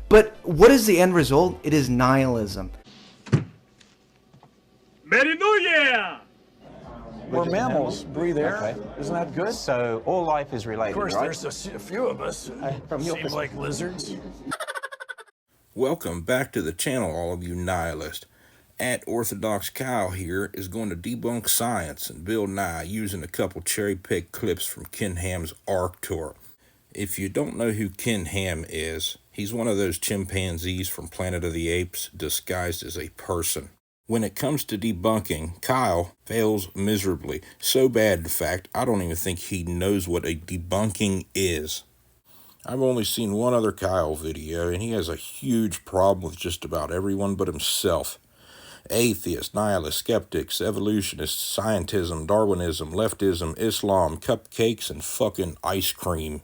But what is the end result? It is nihilism. Merry New Year! We're mammals, breathe air. Okay. Isn't that good? So all life is related, Of course, right? there's a few of us from your seem like lizards. Welcome back to the channel, all of you nihilists. At Orthodox Kyle here is going to debunk science and Bill Nye using a couple cherry-picked clips from Ken Ham's Ark Tour. If you don't know who Ken Ham is, he's one of those chimpanzees from Planet of the Apes disguised as a person. When it comes to debunking, Kyle fails miserably. So bad, in fact, I don't even think he knows what a debunking is. I've only seen one other Kyle video, and he has a huge problem with just about everyone but himself. Atheists, nihilists, skeptics, evolutionists, scientism, Darwinism, leftism, Islam, cupcakes, and fucking ice cream.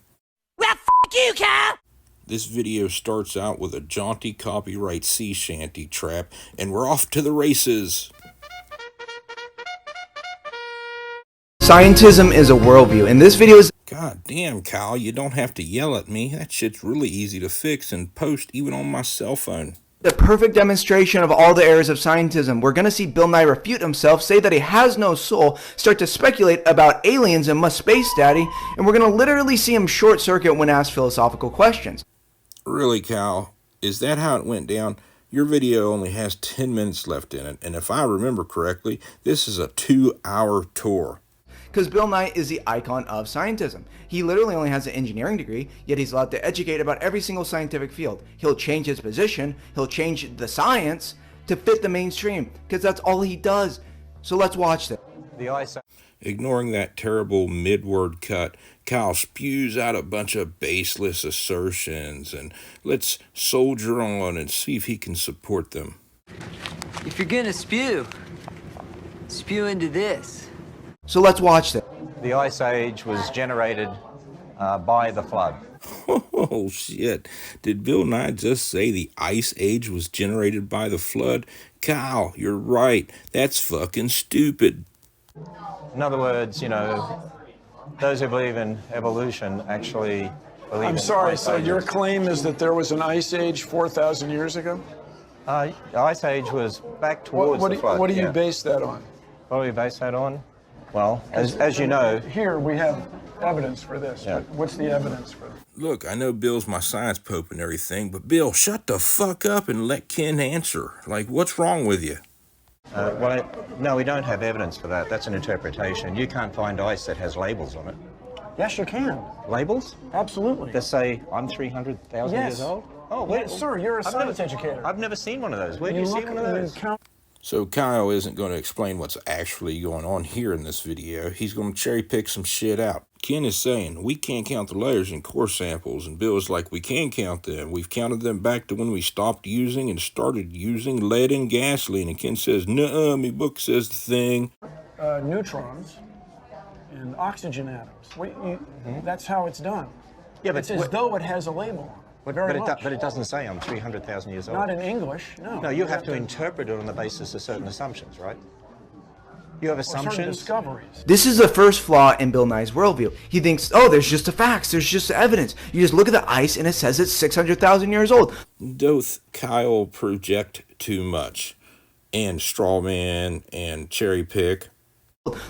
Well, f*** you, Kyle! This video starts out with a jaunty copyright sea shanty trap, and we're off to the races. Scientism is a worldview, and this video is... God damn, Kyle, you don't have to yell at me. That shit's really easy to fix and post even on my cell phone. the perfect demonstration of all the errors of scientism. We're going to see Bill Nye refute himself, say that he has no soul, start to speculate about aliens and must space daddy, and we're going to literally see him short circuit when asked philosophical questions. Really, Cal? Is that how it went down? Your video only has 10 minutes left in it, and if I remember correctly, this is a 2-hour tour. Because Bill Nye is the icon of scientism. He literally only has an engineering degree, yet he's allowed to educate about every single scientific field. He'll change his position, he'll change the science to fit the mainstream, because that's all he does. So let's watch this. Ignoring that terrible mid-word cut, Kyle spews out a bunch of baseless assertions, and let's soldier on and see if he can support them. If you're gonna spew into this. So let's watch this. The Ice Age was generated by the flood. Oh, shit. Did Bill Nye just say the Ice Age was generated by the flood? Kyle, you're right. That's fucking stupid. In other words, you know, those who believe in evolution actually believe I'm sorry, so your claim is that there was an ice age 4,000 years ago? The Ice Age was back towards the flood. What do you base that on? What do we base that on? Well, as you know... Here we have evidence for this. Yeah. What's the evidence for this? Look, I know Bill's my science pope and everything, but Bill, shut the fuck up and let Ken answer. Like, what's wrong with you? No, we don't have evidence for that. That's an interpretation. You can't find ice that has labels on it. Yes, you can. Labels? Absolutely. That say, I'm 300,000 years old? Oh, wait. Yes, sir, you're a science educator. I've never seen one of those. Where do you see one of those? So Kyle isn't going to explain what's actually going on here in this video. He's going to cherry pick some shit out. Ken is saying, we can't count the layers in core samples, and Bill is like, we can count them. We've counted them back to when we stopped using and started using lead and gasoline. And Ken says, nuh-uh, me book says the thing. Neutrons and oxygen atoms. That's how it's done. Yeah, but it's as though it has a label on it. But it doesn't say I'm 300,000 years old. Not in English, no. No, you have to interpret it on the basis of certain assumptions, right? You have assumptions. Certain discoveries. This is the first flaw in Bill Nye's worldview. He thinks, oh, there's just the facts, there's just the evidence. You just look at the ice and it says it's 600,000 years old. Doth Kyle project too much? And straw man and cherry pick.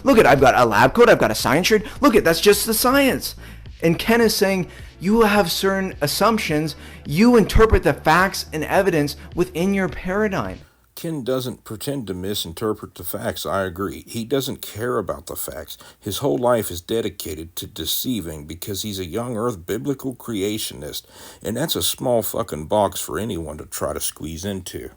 Look at, I've got a lab coat, I've got a science shirt. Look at, that's just the science. And Ken is saying, you have certain assumptions, you interpret the facts and evidence within your paradigm. Ken doesn't pretend to misinterpret the facts, I agree. He doesn't care about the facts. His whole life is dedicated to deceiving because he's a young earth biblical creationist. And that's a small fucking box for anyone to try to squeeze into.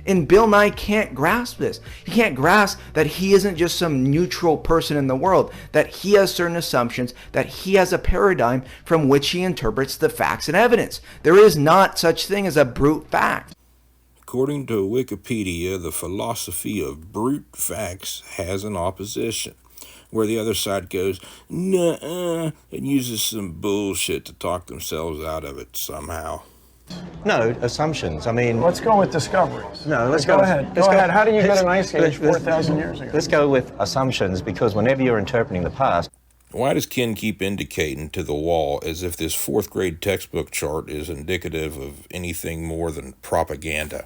And Bill Nye can't grasp this. He can't grasp that he isn't just some neutral person in the world, that he has certain assumptions, that he has a paradigm from which he interprets the facts and evidence. There is not such thing as a brute fact. According to Wikipedia, the philosophy of brute facts has an opposition, where the other side goes, nuh-uh, and uses some bullshit to talk themselves out of it somehow. No, assumptions. I mean... Let's go with discoveries. No, let's go ahead. Go ahead. How do you get an ice age 4,000 years ago? Let's go with assumptions, because whenever you're interpreting the past... Why does Ken keep indicating to the wall as if this 4th grade textbook chart is indicative of anything more than propaganda?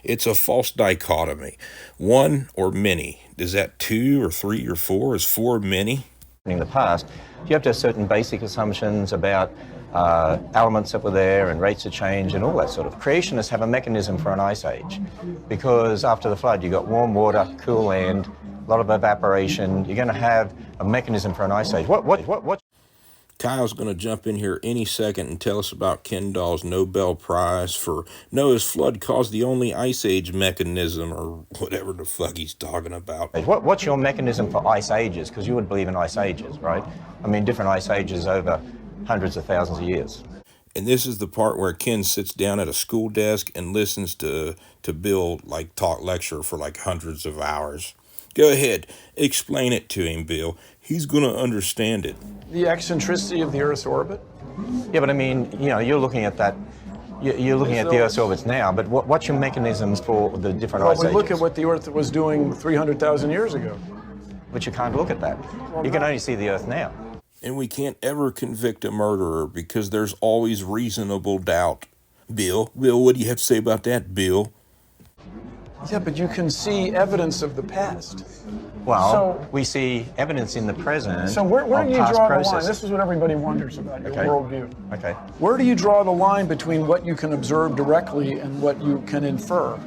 It's a false dichotomy. One or many. Is that 2 or 3 or 4? Is 4 many? In the past, you have to have certain basic assumptions about elements that were there and rates of change and all that sort of. Creationists have a mechanism for an ice age because after the flood you got warm water, cool land, a lot of evaporation. You're going to have a mechanism for an ice age. What? Kyle's going to jump in here any second and tell us about Ken Dahl's Nobel Prize for Noah's flood caused the only ice age mechanism, or whatever the fuck he's talking about. What's your mechanism for ice ages? Because you would believe in ice ages, right? I mean, different ice ages over hundreds of thousands of years. And this is the part where Ken sits down at a school desk and listens to Bill talk lecture for hundreds of hours. Go ahead, explain it to him, Bill. He's going to understand it. The eccentricity of the Earth's orbit? Yeah, but I mean, you're looking at that. You're looking at the Earth's orbits now, but what's your mechanisms for the different ice ages? Well, we look at what the Earth was doing 300,000 years ago. But you can't look at that. You can only see the Earth now. And we can't ever convict a murderer because there's always reasonable doubt. Bill, what do you have to say about that, Bill? Yeah, but you can see evidence of the past. Well, we see evidence in the present. So where do you draw the line? This This is what everybody wonders about your worldview. Okay. Where do you draw the line between what you can observe directly and what you can infer?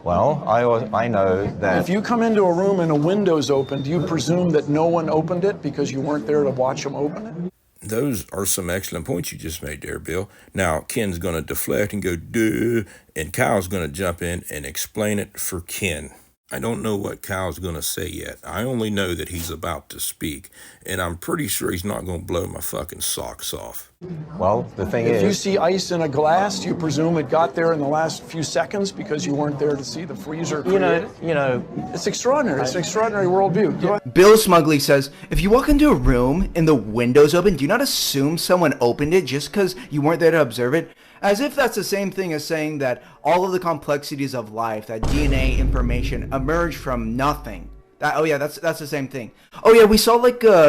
Well, I know that If you come into a room and a window's open, do you presume that no one opened it because you weren't there to watch them open it? Those are some excellent points you just made there, Bill. Now, Ken's going to deflect and go, duh, and Kyle's going to jump in and explain it for Ken. I don't know what Kyle's going to say yet. I only know that he's about to speak, and I'm pretty sure he's not going to blow my fucking socks off. Well, the thing If you is, see ice in a glass, do you presume it got there in the last few seconds because you weren't there to see the freezer created? It's extraordinary. It's an extraordinary worldview. Bill smugly says, if you walk into a room and the window's open, do you not assume someone opened it just because you weren't there to observe it? As if that's the same thing as saying that all of the complexities of life, that DNA information emerged from nothing. That's the same thing. Oh yeah, we saw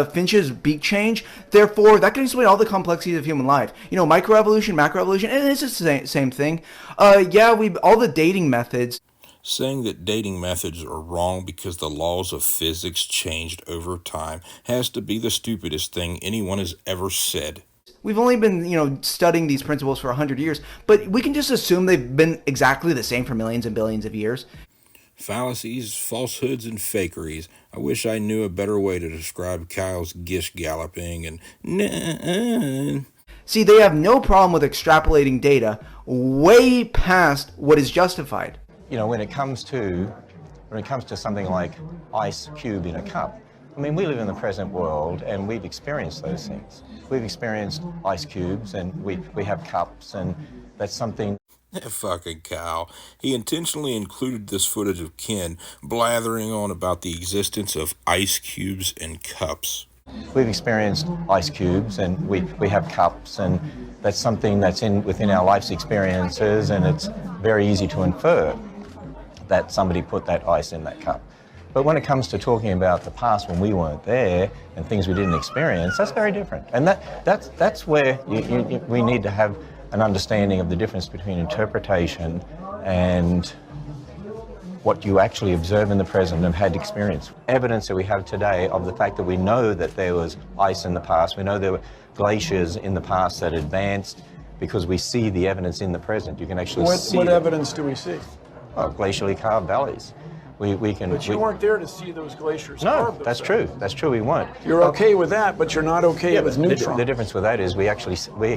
Finch's beak change. Therefore, that can explain all the complexities of human life. Microevolution, macroevolution, and it's the same thing. All the dating methods. Saying that dating methods are wrong because the laws of physics changed over time has to be the stupidest thing anyone has ever said. We've only been, studying these principles for 100 years, but we can just assume they've been exactly the same for millions and billions of years. Fallacies, falsehoods, and fakeries. I wish I knew a better way to describe Kyle's gish galloping and See, they have no problem with extrapolating data way past what is justified. when it comes to something like ice cube in a cup, I mean, we live in the present world and we've experienced those things. We've experienced ice cubes and we have cups, and that's something. Fucking Kyle. He intentionally included this footage of Ken blathering on about the existence of ice cubes and cups. We've experienced ice cubes and we have cups, and that's something that's within our life's experiences, and it's very easy to infer that somebody put that ice in that cup. But when it comes to talking about the past when we weren't there and things we didn't experience, that's very different. And that's where we need to have an understanding of the difference between interpretation and what you actually observe in the present and had experience. Evidence that we have today of the fact that we know that there was ice in the past, we know there were glaciers in the past that advanced, because we see the evidence in the present. You can actually see What it. evidence do we see? Glacially carved valleys. But you weren't there to see those glaciers No, carve that's themselves. true. That's true, we weren't. You're okay with that, but you're not okay with but neutrons. the difference with that is we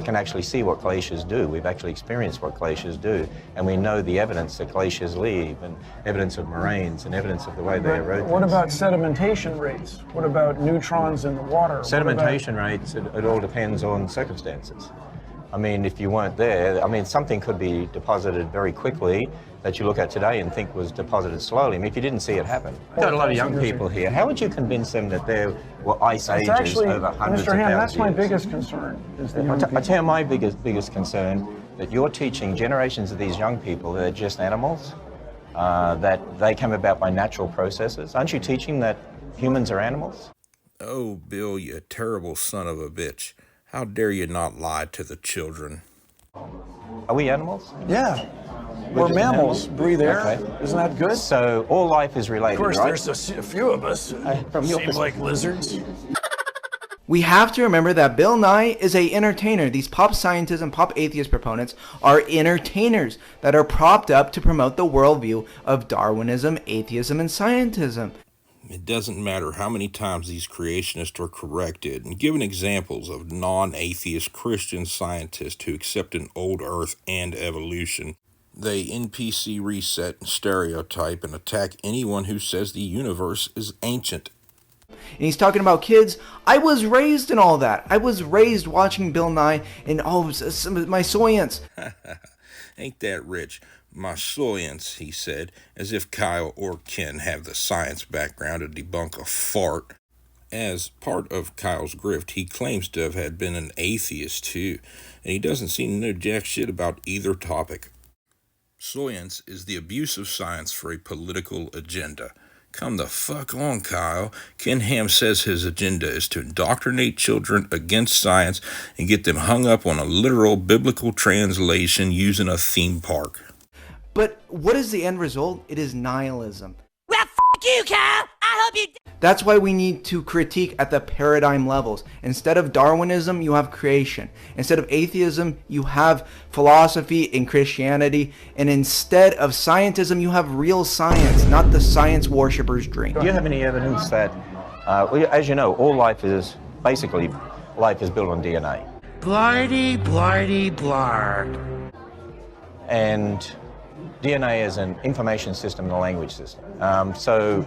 can actually see what glaciers do. We've actually experienced what glaciers do, and we know the evidence that glaciers leave, and evidence of moraines, and evidence of the way they erode. What about sedimentation rates? What about neutrons in the water? Sedimentation rates? It all depends on circumstances. I mean, if you weren't there, something could be deposited very quickly that you look at today and think was deposited slowly. I mean, if you didn't see it happen. We've got a lot of young people here. How would you convince them that there were ice ages over hundreds Mr. of Ham, thousands that's my of years? biggest concern. Is the young I people. tell you my biggest concern, that you're teaching generations of these young people that they're just animals, that they came about by natural processes. Aren't you teaching that humans are animals? Oh, Bill, you terrible son of a bitch. How dare you not lie to the children? Are we animals? Yeah. We're just mammals, animals? breathe air. Okay. Isn't that good? So all life is related, Of course, right? there's a few of us from your seem like lizards. We have to remember that Bill Nye is a entertainer. These pop scientists and pop atheist proponents are entertainers that are propped up to promote the worldview of Darwinism, atheism, and scientism. It doesn't matter how many times these creationists are corrected and given examples of non-atheist Christian scientists who accept an old earth and evolution. They NPC reset and stereotype and attack anyone who says the universe is ancient. And he's talking about kids. I was raised in all that. I was raised watching Bill Nye and all of my science. Ain't that rich? My science, he said, as if Kyle or Ken have the science background to debunk a fart. As part of Kyle's grift, he claims to have had been an atheist too, and he doesn't seem to know jack shit about either topic. Science is the abuse of science for a political agenda. Come the fuck on, Kyle. Ken Ham says his agenda is to indoctrinate children against science and get them hung up on a literal biblical translation using a theme park. But what is the end result? It is nihilism. Well, f*** you, Kyle! I hope you... That's why we need to critique at the paradigm levels. Instead of Darwinism, you have creation. Instead of atheism, you have philosophy and Christianity. And instead of scientism, you have real science, not the science worshippers' dream. Do you have any evidence that, as you know, all life is, basically, life is built on DNA? Blardy, blardy, blard. And DNA is an information system and a language system. So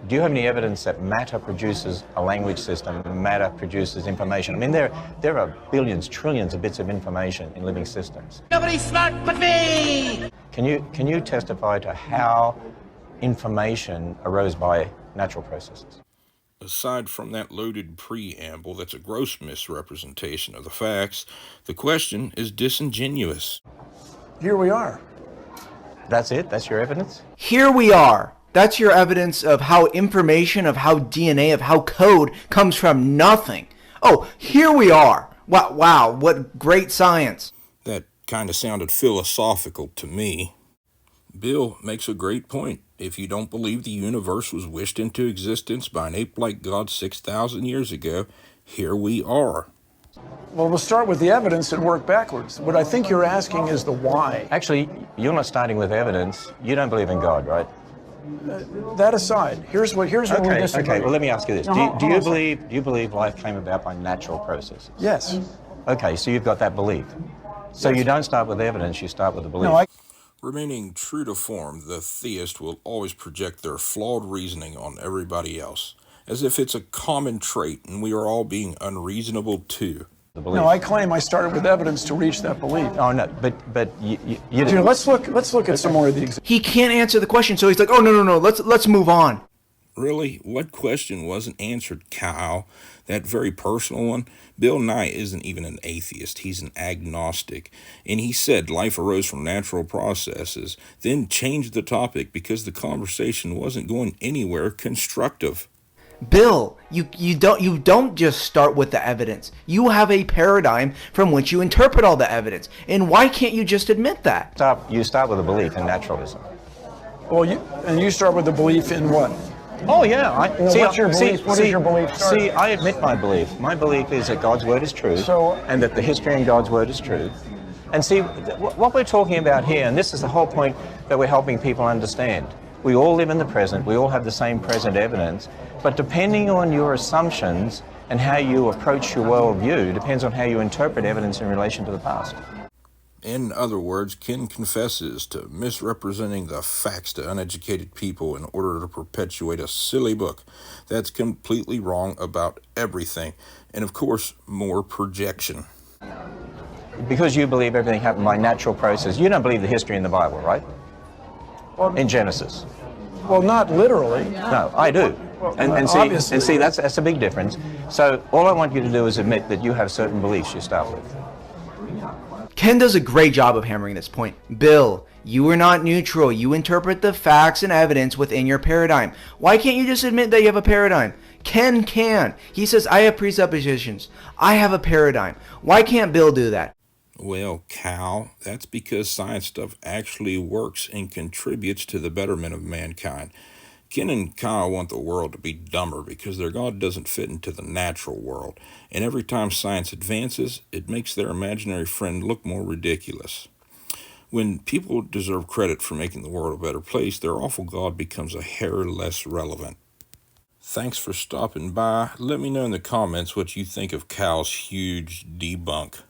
do you have any evidence that matter produces a language system, matter produces information? I mean, there are billions, trillions of bits of information in living systems. Nobody's smart but me! Can you testify to how information arose by natural processes? Aside from that loaded preamble that's a gross misrepresentation of the facts, the question is disingenuous. Here we are. That's it? That's your evidence? Here we are. That's your evidence of how information, of how DNA, of how code comes from nothing. Oh, here we are. Wow, what great science. That kind of sounded philosophical to me. Bill makes a great point. If you don't believe the universe was wished into existence by an ape like God 6,000 years ago, here we are. Well, we'll start with the evidence and work backwards. What I think you're asking is the why. Actually, you're not starting with evidence. You don't believe in God, right? That aside, here's what we disagree. Okay. Well, let me ask you this: No, Do you believe life came about by natural processes? Yes. Okay, so you've got that belief. So you don't start with evidence; you start with the belief. No, Remaining true to form, the theist will always project their flawed reasoning on everybody else, as if it's a common trait and we are all being unreasonable too. No, I claim I started with evidence to reach that belief. Oh no, but you Dude, let's look at some more of the examples. He can't answer the question, so he's like, oh, no, let's move on. Really? What question wasn't answered, Kyle? That very personal one? Bill Nye isn't even an atheist. He's an agnostic. And he said life arose from natural processes, then changed the topic because the conversation wasn't going anywhere constructive. Bill, you don't just start with the evidence. You have a paradigm from which you interpret all the evidence. And why can't you just admit that? You start with a belief in naturalism. Well, you start with the belief in what? Oh yeah. What's your belief? What is your belief? See, I admit my belief. My belief is that God's word is true, and that the history in God's word is true. And see, what we're talking about here, and this is the whole point that we're helping people understand. We all live in the present. We all have the same present evidence. But depending on your assumptions and how you approach your worldview, depends on how you interpret evidence in relation to the past. In other words, Ken confesses to misrepresenting the facts to uneducated people in order to perpetuate a silly book that's completely wrong about everything. And of course, more projection. Because you believe everything happened by natural process, you don't believe the history in the Bible, right? In Genesis. Well, not literally. No, I do. And see, that's a big difference. So all I want you to do is admit that you have certain beliefs you start with. Ken does a great job of hammering this point. Bill, you are not neutral. You interpret the facts and evidence within your paradigm. Why can't you just admit that you have a paradigm? Ken can. He says, I have presuppositions. I have a paradigm. Why can't Bill do that? Well, Cal, that's because science stuff actually works and contributes to the betterment of mankind. Ken and Kyle want the world to be dumber because their God doesn't fit into the natural world, and every time science advances, it makes their imaginary friend look more ridiculous. When people deserve credit for making the world a better place, their awful God becomes a hair less relevant. Thanks for stopping by. Let me know in the comments what you think of Cal's huge debunk.